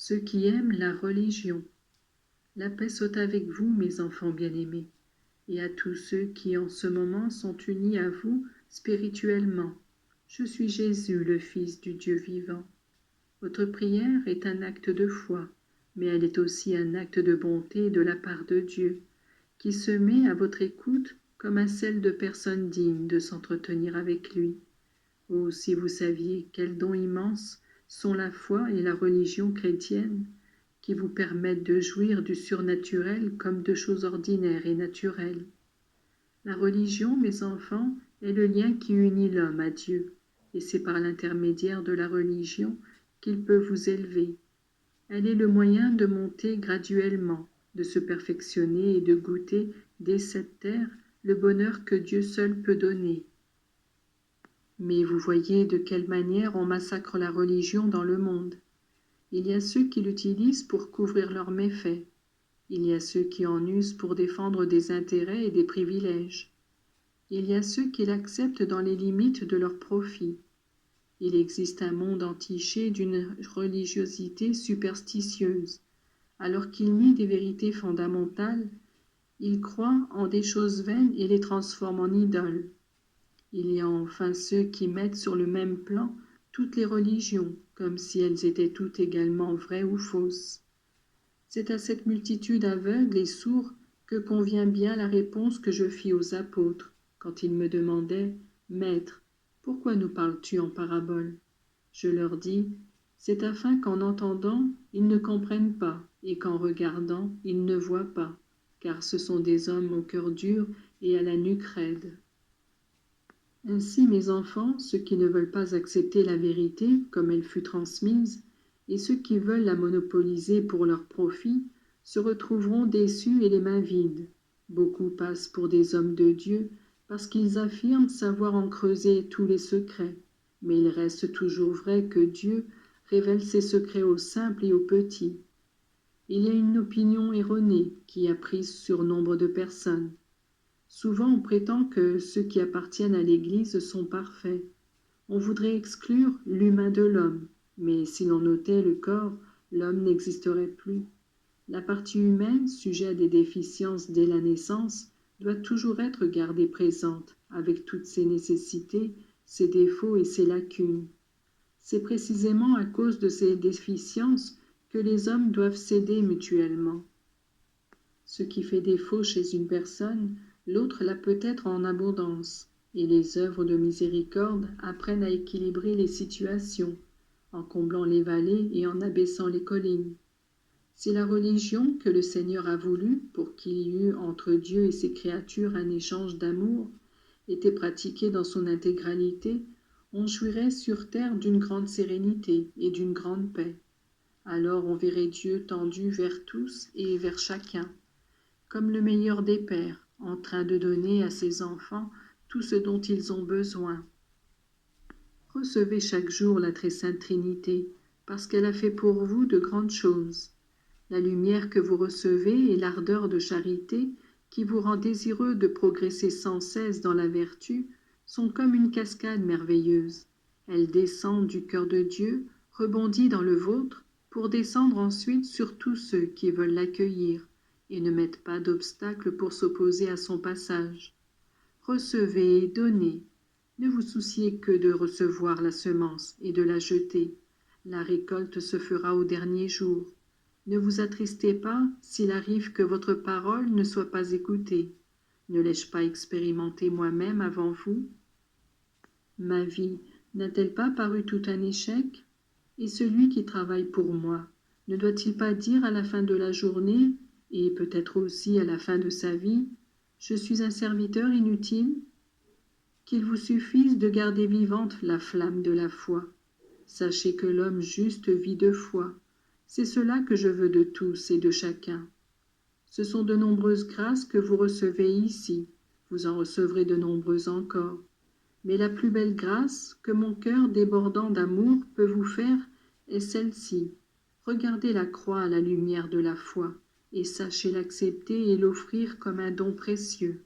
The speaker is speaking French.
ceux qui aiment la religion. La paix soit avec vous, mes enfants bien-aimés, et à tous ceux qui en ce moment sont unis à vous spirituellement. Je suis Jésus, le Fils du Dieu vivant. Votre prière est un acte de foi, mais elle est aussi un acte de bonté de la part de Dieu, qui se met à votre écoute comme à celle de personnes dignes de s'entretenir avec lui. Oh, si vous saviez quels dons immenses sont la foi et la religion chrétienne, qui vous permettent de jouir du surnaturel comme de choses ordinaires et naturelles. La religion, mes enfants, est le lien qui unit l'homme à Dieu, et c'est par l'intermédiaire de la religion qu'il peut vous élever. Elle est le moyen de monter graduellement, de se perfectionner et de goûter, dès cette terre, le bonheur que Dieu seul peut donner. Mais vous voyez de quelle manière on massacre la religion dans le monde. Il y a ceux qui l'utilisent pour couvrir leurs méfaits. Il y a ceux qui en usent pour défendre des intérêts et des privilèges. Il y a ceux qui l'acceptent dans les limites de leurs profits. Il existe un monde entiché d'une religiosité superstitieuse. Alors qu'ils nient des vérités fondamentales, ils croient en des choses vaines et les transforment en idoles. Il y a enfin ceux qui mettent sur le même plan toutes les religions, comme si elles étaient toutes également vraies ou fausses. C'est à cette multitude aveugle et sourde que convient bien la réponse que je fis aux apôtres, quand ils me demandaient « Maître, pourquoi nous parles-tu en parabole ?» Je leur dis « C'est afin qu'en entendant, ils ne comprennent pas, et qu'en regardant, ils ne voient pas, car ce sont des hommes au cœur dur et à la nuque raide. » Ainsi, mes enfants, ceux qui ne veulent pas accepter la vérité comme elle fut transmise, et ceux qui veulent la monopoliser pour leur profit, se retrouveront déçus et les mains vides. Beaucoup passent pour des hommes de Dieu parce qu'ils affirment savoir en creuser tous les secrets, mais il reste toujours vrai que Dieu révèle ses secrets aux simples et aux petits. Il y a une opinion erronée qui a pris sur nombre de personnes. Souvent on prétend que ceux qui appartiennent à l'Église sont parfaits. On voudrait exclure l'humain de l'homme, mais si l'on ôtait le corps, l'homme n'existerait plus. La partie humaine, sujet à des déficiences dès la naissance, doit toujours être gardée présente, avec toutes ses nécessités, ses défauts et ses lacunes. C'est précisément à cause de ces déficiences que les hommes doivent s'aider mutuellement. Ce qui fait défaut chez une personne, l'autre l'a peut-être en abondance, et les œuvres de miséricorde apprennent à équilibrer les situations, en comblant les vallées et en abaissant les collines. C'est la religion que le Seigneur a voulu pour qu'il y eût entre Dieu et ses créatures un échange d'amour, était pratiquée dans son intégralité, on jouirait sur terre d'une grande sérénité et d'une grande paix. Alors on verrait Dieu tendu vers tous et vers chacun, comme le meilleur des pères, en train de donner à ses enfants tout ce dont ils ont besoin. Recevez chaque jour la très sainte Trinité, parce qu'elle a fait pour vous de grandes choses. La lumière que vous recevez et l'ardeur de charité qui vous rend désireux de progresser sans cesse dans la vertu sont comme une cascade merveilleuse. Elle descend du cœur de Dieu, rebondit dans le vôtre, pour descendre ensuite sur tous ceux qui veulent l'accueillir et ne mettent pas d'obstacle pour s'opposer à son passage. Recevez et donnez. Ne vous souciez que de recevoir la semence et de la jeter. La récolte se fera au dernier jour. Ne vous attristez pas s'il arrive que votre parole ne soit pas écoutée. Ne l'ai-je pas expérimenté moi-même avant vous? Ma vie n'a-t-elle pas paru tout un échec? Et celui qui travaille pour moi, ne doit-il pas dire à la fin de la journée, et peut-être aussi à la fin de sa vie, « Je suis un serviteur inutile » ? Qu'il vous suffise de garder vivante la flamme de la foi. Sachez que l'homme juste vit de foi. C'est cela que je veux de tous et de chacun. Ce sont de nombreuses grâces que vous recevez ici. Vous en recevrez de nombreuses encore. Mais la plus belle grâce que mon cœur débordant d'amour peut vous faire est celle-ci. Regardez la croix à la lumière de la foi et sachez l'accepter et l'offrir comme un don précieux.